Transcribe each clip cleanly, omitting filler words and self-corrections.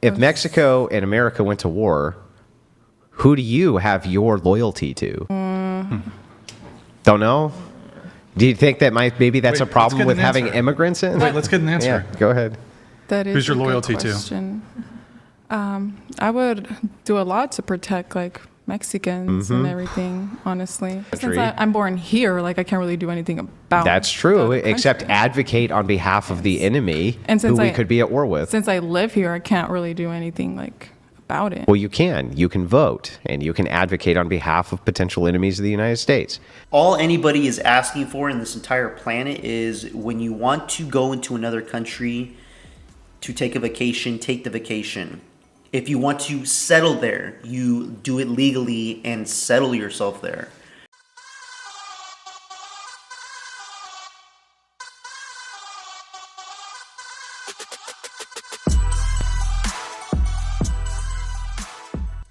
If Mexico and America went to war, who do you have your loyalty to? Don't know? Do you think that maybe that's Wait, a let's problem get with an having answer. immigrants in? Wait, let's get an answer. Yeah, go ahead. That is Who's your a good loyalty to? question. I would do a lot to protect like Mexicans and everything, honestly. Since I'm born here, like I can't really do anything about That's true, the except country. advocate on behalf of the enemy And who since we I- could be at war with. Since I live here, I can't really do anything like about it. Well, you can. You can vote, and you can advocate on behalf of potential enemies of the United States. All anybody is asking for in this entire planet is when you want to go into another country to take a vacation, take the vacation. If you want to settle there, you do it legally and settle yourself there.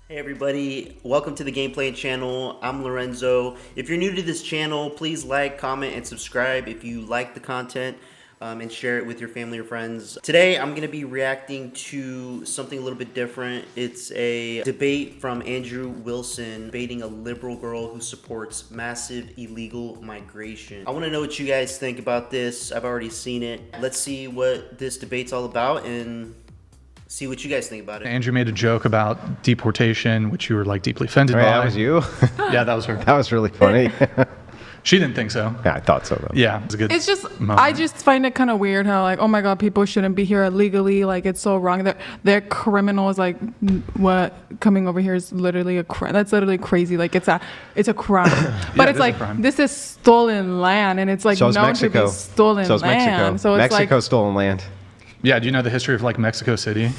Hey everybody, welcome to the Gameplay channel. I'm Lorenzo. If you're new to this channel, please like, comment, and subscribe if you like the content, and share it with your family or friends. Today I'm going to be reacting to something a little bit different. It's a debate from Andrew Wilson debating a liberal girl who supports massive illegal migration. I want to know what you guys think about this. I've already seen it. Let's see what this debate's all about and see what you guys think about it. Andrew made a joke about deportation, which you were like deeply offended by. That was you? Yeah, that was her. That was really funny. She didn't think so. Yeah, I thought so, though. Yeah, it was a good. It's just, moment. I just find it kind of weird how like, oh my God, people shouldn't be here illegally. Like it's so wrong. They're criminals. Like what coming over here is literally a crime. That's literally crazy. Like it's a crime. But it it's is a like, crime. this is stolen land and it's like So is known Mexico. to be stolen So is Mexico. land. So it's Mexico like, stolen land. Yeah, do you know the history of like Mexico City?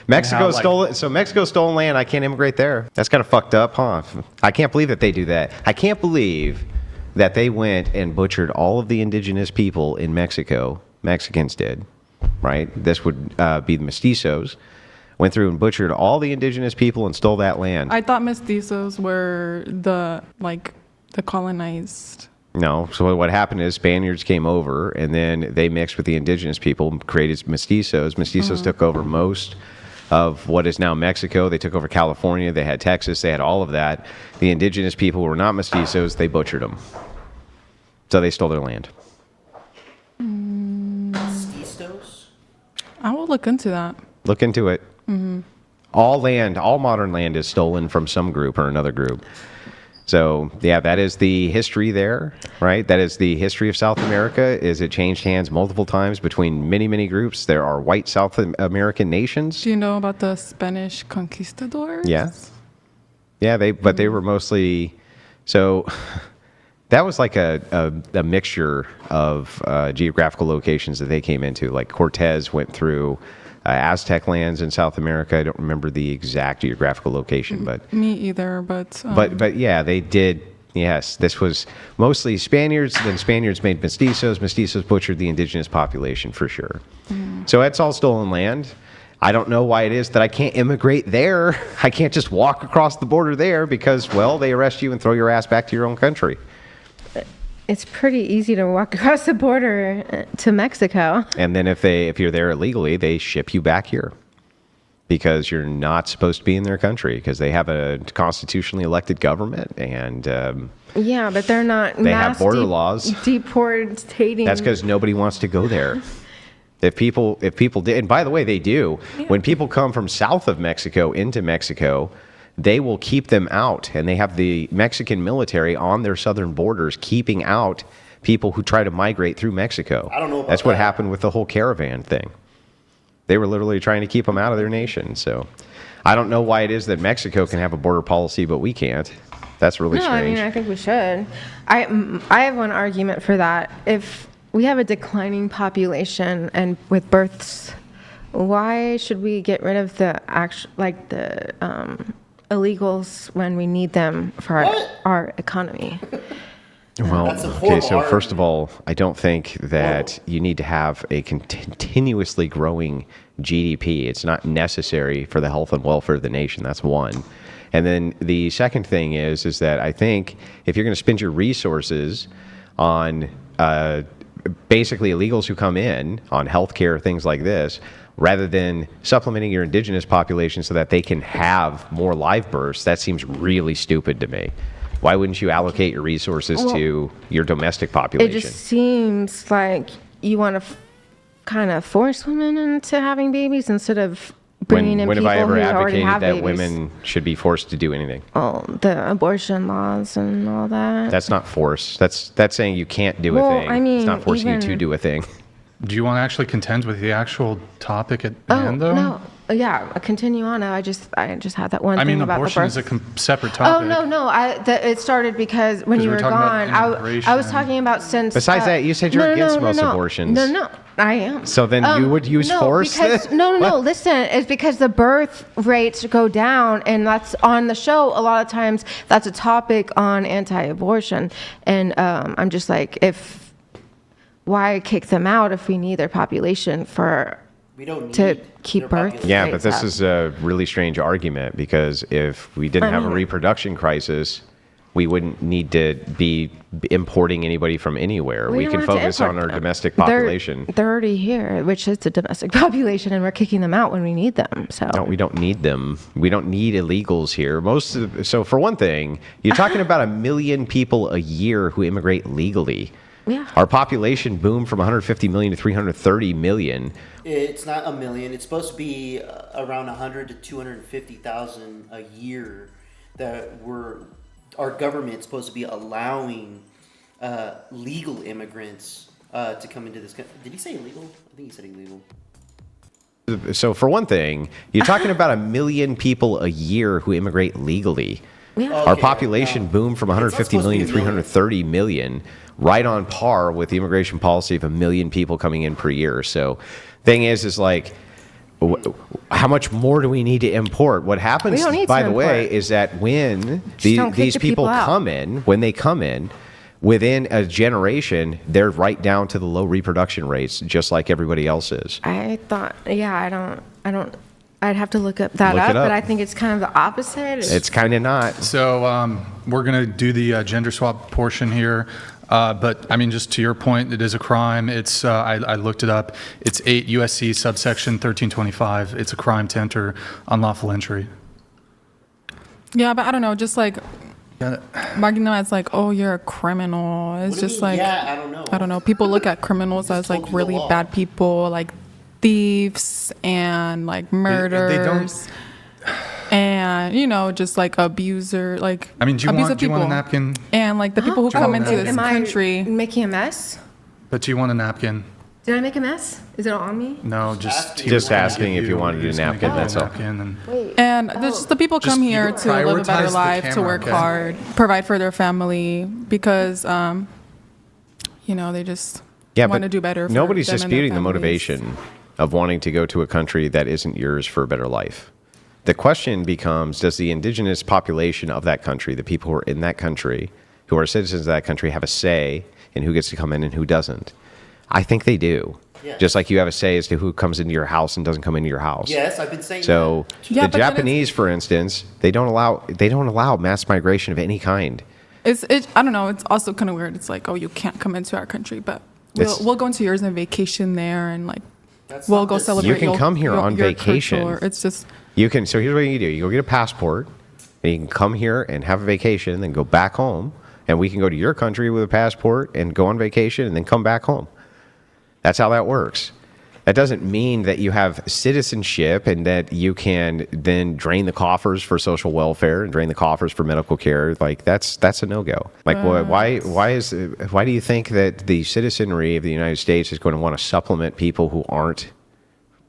Mexico like- stole so Mexico stolen land. I can't immigrate there. That's kind of fucked up, huh? I can't believe that they do that. I can't believe that they went and butchered all of the indigenous people in Mexico. Mexicans did, right? This would be the mestizos. Went through and butchered all the indigenous people and stole that land. I thought mestizos were the colonized. No. So what happened is Spaniards came over and then they mixed with the indigenous people, created mestizos. Mestizos took over most of what is now Mexico. They took over California. They had Texas. They had all of that. The indigenous people who were not mestizos, they butchered them. So they stole their land. Mestizos? I will look into that. Look into it. All land, all modern land is stolen from some group or another group. So, yeah, that is the history there, right? That is the history of South America, is it changed hands multiple times between many, many groups. There are white South American nations. Do you know about the Spanish conquistadors? Yeah. Yeah, but they were mostly, so that was like a mixture of geographical locations that they came into. Like Cortez went through Aztec lands in South America. I don't remember the exact geographical location, but Me either, but but yeah, they did. Yes, this was mostly Spaniards. Then Spaniards made mestizos. Mestizos butchered the indigenous population for sure. So it's all stolen land. I don't know why it is that I can't immigrate there. I can't just walk across the border there because, well, they arrest you and throw your ass back to your own country. It's pretty easy to walk across the border to Mexico. And then if you're there illegally, they ship you back here because you're not supposed to be in their country because they have a constitutionally elected government and Yeah, but they're not. They have border laws. Deportating. that's because nobody wants to go there. If people did, and by the way, they do. When people come from south of Mexico into Mexico, they will keep them out, and they have the Mexican military on their southern borders keeping out people who try to migrate through Mexico. I don't know about That's what that. happened with the whole caravan thing. They were literally trying to keep them out of their nation. So I don't know why it is that Mexico can have a border policy, but we can't. That's really No, I strange. mean, I think we should. I have one argument for that. If we have a declining population and with births, why should we get rid of the illegals when we need them for our economy? Well, That's a okay, horrible so first argument. of all, I don't think that you need to have a continuously growing GDP. It's not necessary for the health and welfare of the nation. That's one. And then the second thing is that I think if you're going to spend your resources on basically illegals who come in on healthcare, things like this, rather than supplementing your indigenous population so that they can have more live births, that seems really stupid to me. Why wouldn't you allocate your resources to your domestic population? It just seems like you want to kind of force women into having babies instead of bringing in when people have I ever who already advocated have that babies. women should be forced to do anything? Oh, the abortion laws and all that. That's not force. That's saying you can't do a Well, thing. I mean, it's not forcing you to even- do a thing. Do you want to actually contend with the actual topic at hand, though? No, yeah, continue on. I just had that one I thing mean, about abortion the is a birth. separate Oh topic. no! It started because when 'Cause you we were were talking gone, about I was immigration. talking about since. Besides that, you said you're against most abortions. No, I am. So then you would use no, force Because, then? no. What? Listen, it's because the birth rates go down, and that's on the show. A lot of times, that's a topic on anti-abortion, and I'm just like, why kick them out if we need their population We don't need to keep their birth? population. Yeah, rates but this up? is a really strange argument because if we didn't have a reproduction crisis, we wouldn't need to be importing anybody from anywhere. We don't can have to focus on import our them. domestic They're- population. They're already here, which is the domestic population, and we're kicking them out when we need them. So No, we don't need them. We don't need illegals here. So for one thing, you're talking about 1 million people a year who immigrate legally. Yeah. Our population boomed from 150 million to 330 million. It's not 1 million. It's supposed to be around 100 to 250,000 a year that our government's supposed to be allowing legal immigrants to come into this country. Did he say illegal? I think he said illegal. So for one thing, you're talking about 1 million people a year who immigrate legally. Yeah. Our Okay, population boomed from 150 supposed to million be to a million. 330 million, right on par with the immigration policy of 1 million people coming in per year. So thing is like, how much more do we need to import? What happens, We don't need by to the way, import. is that when don't kick these the people people out. come in, when they come in, within a generation, they're right down to the low reproduction rates, just like everybody else is. I thought, yeah, I don't. I'd have to look up that Look it up, up. but I think it's kind of the opposite. It's kind of not. So we're going to do the gender swap portion here. But I mean, just to your point, it is a crime. It's I looked it up. It's 8 USC subsection 1325. It's a crime to enter unlawful entry. Yeah, but I don't know, just like marking them as like, oh, you're a criminal. It's What do you just mean? like, Yeah, I don't know. I don't know. People look at criminals Just as like told you the really law. bad people, like thieves and like murderers. And just like abuser, like I mean, do you abusive want a people. napkin? And like the people who Do you come want into a this Am I country. making a mess? But do you want a napkin? Did I make a mess? Is it on me? No, Just he was gonna asking give if you wanted a he's gonna napkin, give you a that's all. napkin and- Wait. And there's just the people Just come you here to live a prioritize better the life, to camera, work okay? hard, provide for their family, because they just want to do better. For Nobody's them and their disputing the families. motivation of wanting to go to a country that isn't yours for a better life. The question becomes, does the indigenous population of that country, the people who are in that country, who are citizens of that country, have a say in who gets to come in and who doesn't? I think they do. Yes. Just like you have a say as to who comes into your house and doesn't come into your house. Yes, I've been saying So Yeah, the but then it's- Japanese, for instance, they don't allow mass migration of any kind. I don't know. It's also kind of weird. It's like, oh, you can't come into our country, but It's- we'll go into yours and vacation there, and like That's we'll not go this- celebrate. You can come here on your vacation. culture. It's just So here's what you do. You go get a passport, and you can come here and have a vacation, and then go back home. And we can go to your country with a passport and go on vacation and then come back home. That's how that works. That doesn't mean that you have citizenship and that you can then drain the coffers for social welfare and drain the coffers for medical care. Like that's a no-go. Like why do you think that the citizenry of the United States is going to want to supplement people who aren't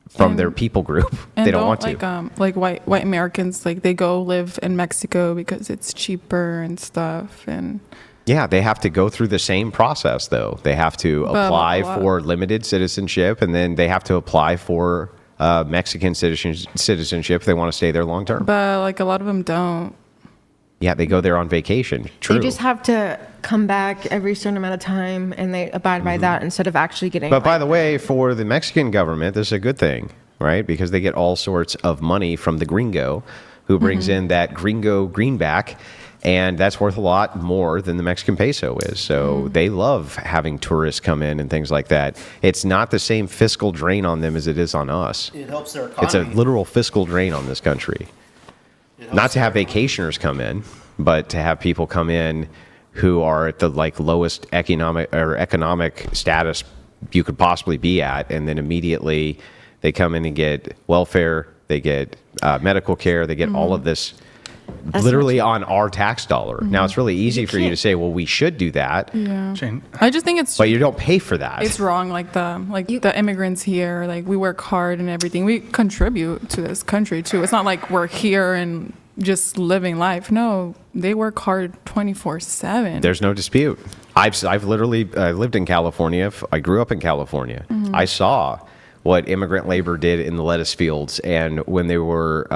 from their people group? and They don't want to. like white Americans, like they go live in Mexico because it's cheaper and stuff, and Yeah, they have to go through the same process, though. They have to But apply a lot- for limited citizenship, and then they have to apply for Mexican citizenship if they want to stay there long term. but like a lot of them don't. Yeah, they go there on vacation. True. They just have to come back every certain amount of time, and they abide by that instead of actually getting. But by the way, for the Mexican government, this is a good thing, right? Because they get all sorts of money from the gringo who brings in that gringo greenback. And that's worth a lot more than the Mexican peso is. So they love having tourists come in and things like that. It's not the same fiscal drain on them as it is on us. It helps their economy. It's a literal fiscal drain on this country. It helps Not to their have economy. vacationers come in, but to have people come in who are at the like lowest economic status you could possibly be at, and then immediately they come in and get welfare, they get medical care, they get all of this literally on our tax dollar. Now it's really easy for you to say, well, we should do that, Yeah. Shane, I just think it's but you don't pay for that. it's wrong. Like the immigrants here, like we work hard and everything. We contribute to this country too. It's not like we're here and just living life. No, they work hard 24/7. There's no dispute. I've literally lived in California. I grew up in California. I saw what immigrant labor did in the lettuce fields and when they were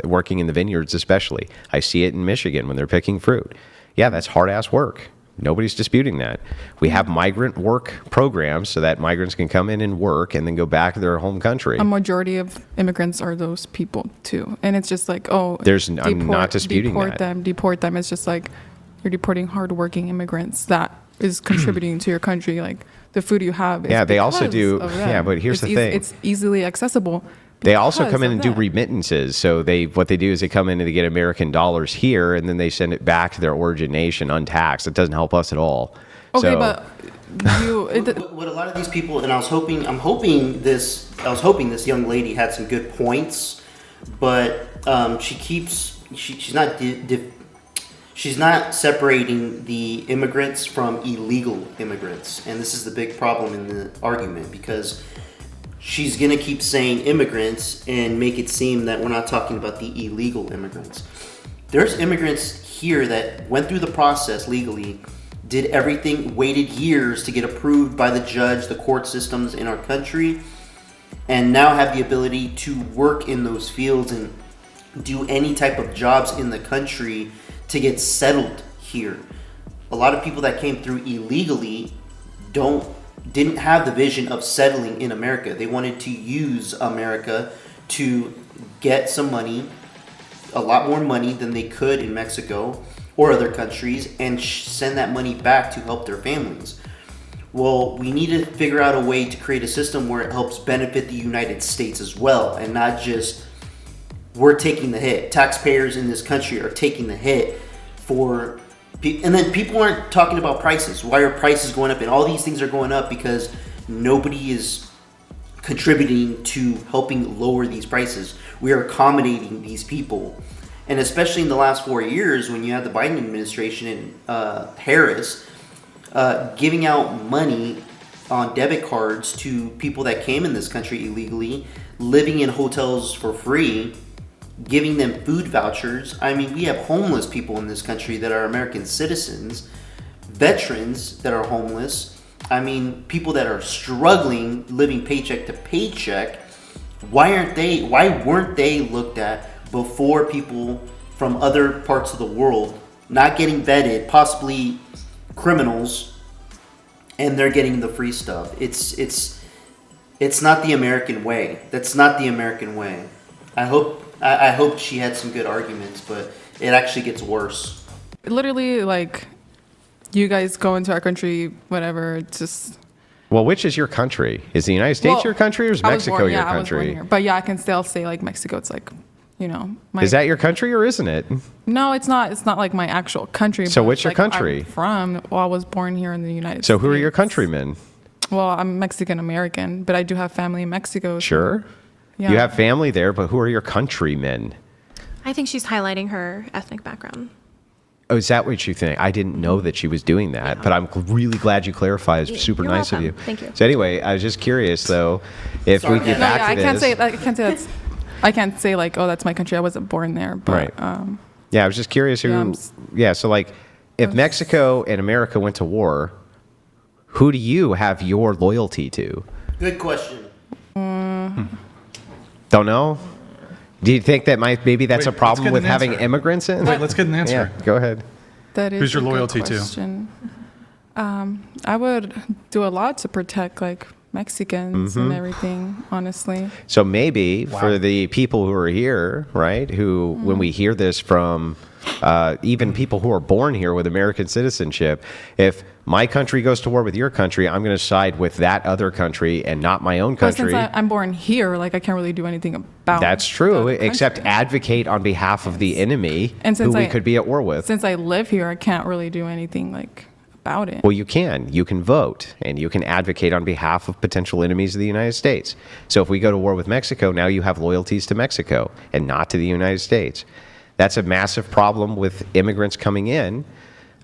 working in the vineyards especially. I see it in Michigan when they're picking fruit. Yeah, that's hard-ass work. Nobody's disputing that. We have migrant work programs so that migrants can come in and work and then go back to their home country. A majority of immigrants are those people too, and it's just like, oh, I'm not disputing that. Deport them. It's just like you're deporting hardworking immigrants that is contributing to your country. Like the food you have. Is Yeah, they also because do- of them. yeah, but here's It's the thing. It's easily accessible. They also because come in of and do that. remittances. So what they do is they come in and they get American dollars here, and then they send it back to their origin nation untaxed. It doesn't help us at all. Okay, So- but you. What a lot of these people, and I was hoping this young lady had some good points, but she's not she's not separating the immigrants from illegal immigrants, and this is the big problem in the argument because she's gonna keep saying immigrants and make it seem that we're not talking about the illegal immigrants. There's immigrants here that went through the process legally, did everything, waited years to get approved by the judge, the court systems in our country, and now have the ability to work in those fields and do any type of jobs in the country to get settled here. A lot of people that came through illegally didn't have the vision of settling in America. They wanted to use America to get some money, a lot more money than they could in Mexico or other countries, and send that money back to help their families. Well, we need to figure out a way to create a system where it helps benefit the United States as well, and not just we're taking the hit. Taxpayers in this country are taking the hit for, and then people aren't talking about prices. Why are prices going up? And all these things are going up because nobody is contributing to helping lower these prices. We are accommodating these people. And especially in the last 4 years, when you had the Biden administration and Harris giving out money on debit cards to people that came in this country illegally, living in hotels for free, giving them food vouchers. I mean, we have homeless people in this country that are American citizens, veterans that are homeless. I mean, people that are struggling, living paycheck to paycheck. Why weren't they looked at before people from other parts of the world, not getting vetted, possibly criminals, and they're getting the free stuff? It's not the American way. That's not the American way. I hope she had some good arguments, but it actually gets worse. Literally, like, you guys go into our country, whatever. It's just. Well, which is your country? Is the United States Well, your country or is I was Mexico born- your yeah, I was born country? here. But yeah, I can still say like Mexico. It's like, you know. Is that your country or isn't it? No, it's not. It's not like my actual country. So but what's it's your like country? I'm from. Well, I was born here in the United States. So who are your countrymen? Well, I'm Mexican American, but I do have family in Mexico. so- Sure. Yeah. You have family there, but who are your countrymen? I think she's highlighting her ethnic background. Oh, is that what you think? I didn't know that she was doing that, but I'm really glad you clarified. It's super You're nice welcome. of you. Thank you. So anyway, I was just curious though, if Sorry. we get No, back yeah, to I this. can't say. I can't say like, oh, that's my country. I wasn't born there. But, Right. Yeah, I was just curious who. Yeah, Yeah, so like, if Mexico and America went to war, who do you have your loyalty to? Good question. Don't know. Do you think that maybe that's Wait, a let's problem get with an having answer. immigrants in? Wait, let's get an answer. Yeah, go ahead. That is Who's your a good loyalty to? question. I would do a lot to protect like Mexicans Mm-hmm. and everything. Honestly, So maybe for the people who are here, right, who when we hear this from even people who are born here with American citizenship. If my country goes to war with your country, I'm going to side with that other country and not my own But country. since I'm born here, like I can't really do anything about. That's true, the except country. advocate on behalf of the enemy And who since we I- could be at war with. Since I live here, I can't really do anything like about it. Well, you can. You can vote and you can advocate on behalf of potential enemies of the United States. So if we go to war with Mexico, now you have loyalties to Mexico and not to the United States. That's a massive problem with immigrants coming in,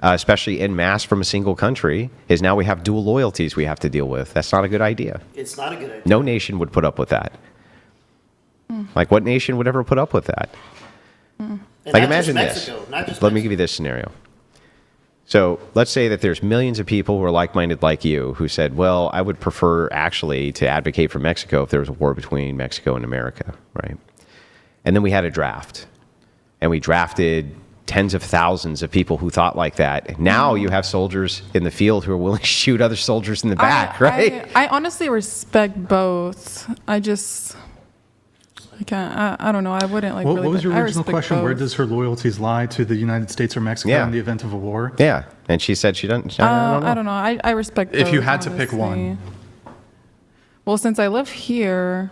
especially en masse from a single country, is now we have dual loyalties we have to deal with. That's not a good idea. It's not a good idea. No nation would put up with that. Like, what nation would ever put up with that? And Like, not imagine just this. Mexico, not just Let me Mexico. give you this scenario. So let's say that there's millions of people who are like-minded like you who said, well, I would prefer actually to advocate for Mexico if there was a war between Mexico and America, right? And then we had a draft. And we drafted tens of thousands of people who thought like that. Now you have soldiers in the field who are willing to shoot other soldiers in the back, right? I honestly respect both. I just, I can't, I don't know. I wouldn't like What, really. what was your I original respect question? Where both. does her loyalties lie to the United States or Mexico Yeah. in the event of a war? Yeah. And she said she doesn't. I don't know. I respect. If you both, had to pick one. honestly. Well, since I live here,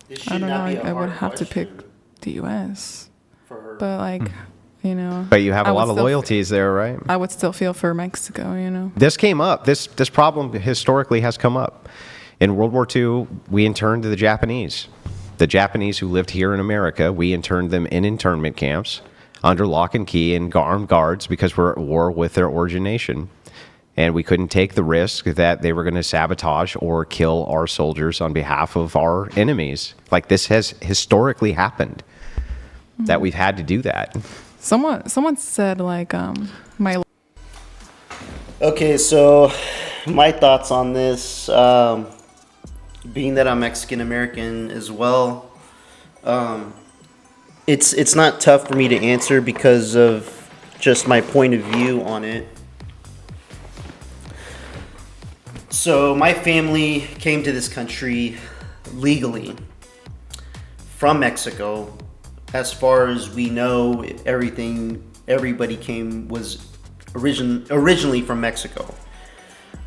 This I should don't know. not be a I would hard have to pick question the U.S. for her. But like, you know. But you have I a would lot of still- loyalties there, right? I would still feel for Mexico. You know. This came up. This problem historically has come up. In World War II, we interned the Japanese. The Japanese who lived here in America, we interned them in internment camps under lock and key and armed guards because we're at war with their origin nation. And we couldn't take the risk that they were going to sabotage or kill our soldiers on behalf of our enemies. Like, this has historically happened, that we've had to do that. Someone said like my Okay, so my thoughts on this, being that I'm Mexican American as well, it's not tough for me to answer because of just my point of view on it. So my family came to this country legally from Mexico. As far as we know, everybody was originally from Mexico.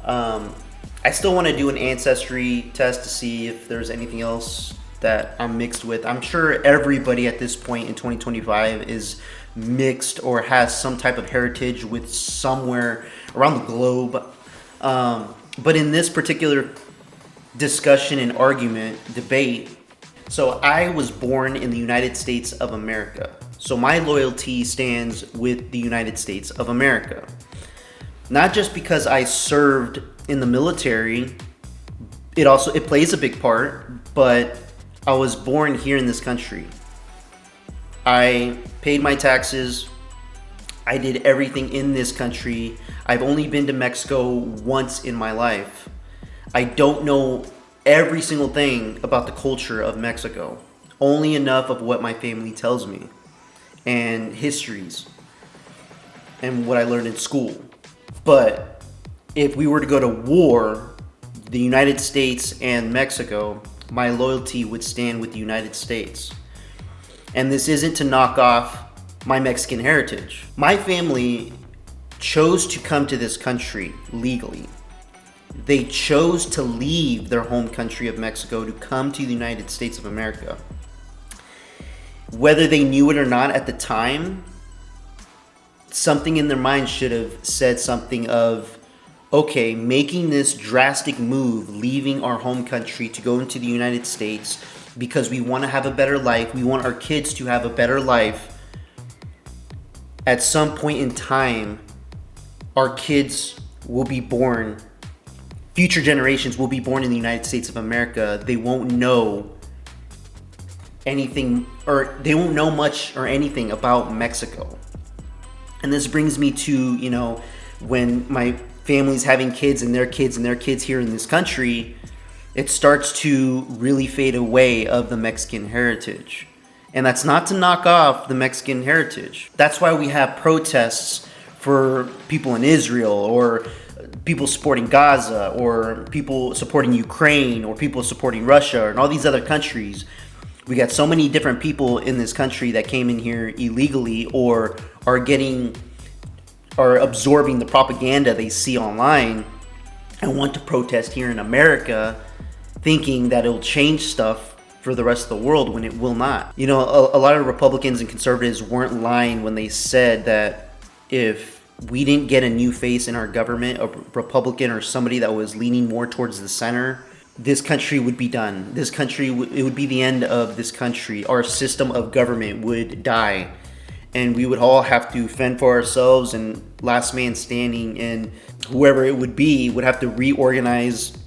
I still want to do an ancestry test to see if there's anything else that I'm mixed with. I'm sure everybody at this point in 2025 is mixed or has some type of heritage with somewhere around the globe. But in this particular discussion and argument, debate, so I was born in the United States of America. So my loyalty stands with the United States of America. Not just because I served in the military, it plays a big part, but I was born here in this country. I paid my taxes. I did everything in this country. I've only been to Mexico once in my life. I don't know every single thing about the culture of Mexico. Only enough of what my family tells me and histories and what I learned in school. But if we were to go to war, the United States and Mexico, my loyalty would stand with the United States. And this isn't to knock off my Mexican heritage. My family chose to come to this country legally. They chose to leave their home country of Mexico to come to the United States of America. Whether they knew it or not at the time, something in their mind should have said something of, okay, making this drastic move, leaving our home country to go into the United States because we want to have a better life, we want our kids to have a better life. At some point in time, our kids will be born, future generations will be born in the United States of America. They won't know anything, or they won't know much or anything about Mexico. And this brings me to, when my family's having kids and their kids and their kids here in this country, it starts to really fade away of the Mexican heritage. And that's not to knock off the Mexican heritage. That's why we have protests for people in Israel, or people supporting Gaza, or people supporting Ukraine, or people supporting Russia, and all these other countries. We got so many different people in this country that came in here illegally or are absorbing the propaganda they see online and want to protest here in America, thinking that it'll change stuff for the rest of the world when it will not. You know, a lot of Republicans and conservatives weren't lying when they said that if we didn't get a new face in our government, a Republican or somebody that was leaning more towards the center, this country would be done. This country, it would be the end of this country. Our system of government would die. And we would all have to fend for ourselves, and last man standing, and whoever it would be would have to reorganize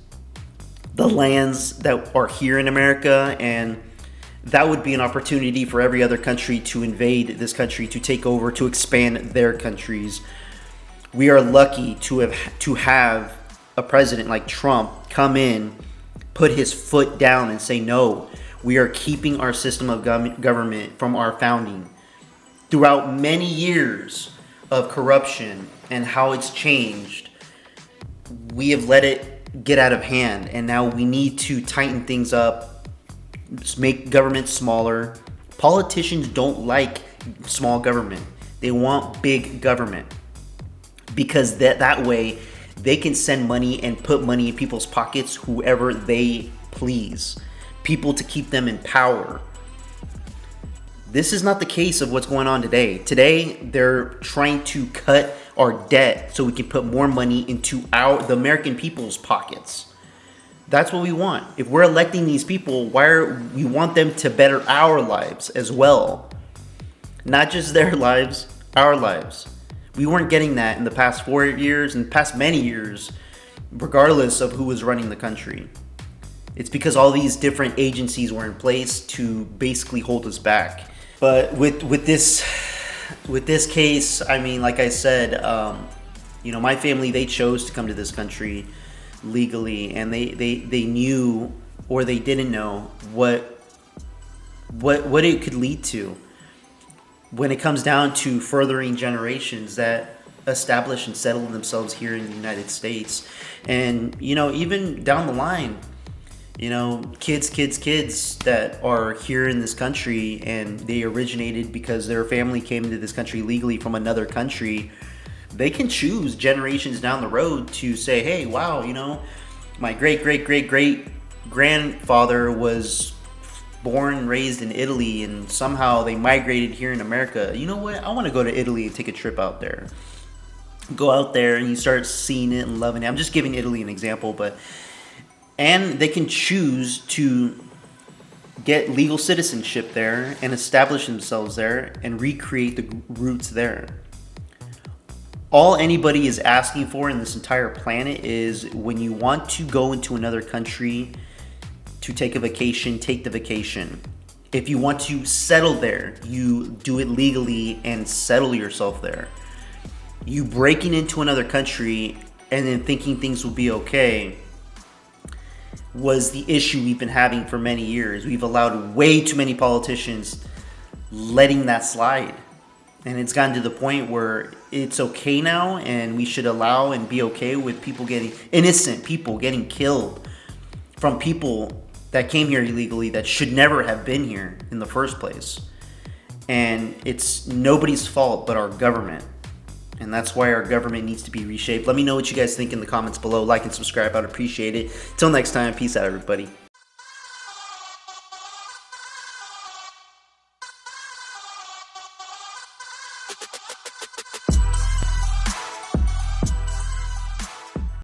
the lands that are here in America. And that would be an opportunity for every other country to invade this country, to take over, to expand their countries. We are lucky to have a president like Trump come in, put his foot down and say, no, we are keeping our system of government from our founding. Throughout many years of corruption and how it's changed, we have let it get out of hand, and now we need to tighten things up, make government smaller. Politicians don't like small government. They want big government, because that way they can send money and put money in people's pockets, whoever they please, people to keep them in power. This is not the case of what's going on today. Today, they're trying to cut our debt so we can put more money into the American people's pockets. That's what we want. If we're electing these people, we want them to better our lives as well. Not just their lives, our lives. We weren't getting that in the past 4 years and past many years, regardless of who was running the country. It's because all these different agencies were in place to basically hold us back. But with this case, I mean, like I said, my family, they chose to come to this country legally, and they knew, or they didn't know, what it could lead to when it comes down to furthering generations that establish and settle themselves here in the United States. And, even down the line, kids that are here in this country and they originated because their family came into this country legally from another country, they can choose generations down the road to say, hey, wow, my great grandfather was born and raised in Italy, and somehow they migrated here in America. You know what? I want to go to Italy and take a trip out there. Go out there and you start seeing it and loving it. I'm just giving Italy an example, and they can choose to get legal citizenship there and establish themselves there and recreate the roots there. All anybody is asking for in this entire planet is, when you want to go into another country to take a vacation, take the vacation. If you want to settle there, you do it legally and settle yourself there. You breaking into another country and then thinking things will be okay was the issue we've been having for many years. We've allowed way too many politicians letting that slide. And it's gotten to the point where it's okay now, and we should allow and be okay with innocent people getting killed from people that came here illegally that should never have been here in the first place. And it's nobody's fault but our government. And that's why our government needs to be reshaped. Let me know what you guys think in the comments below. Like and subscribe. I'd appreciate it. Till next time, peace out, everybody.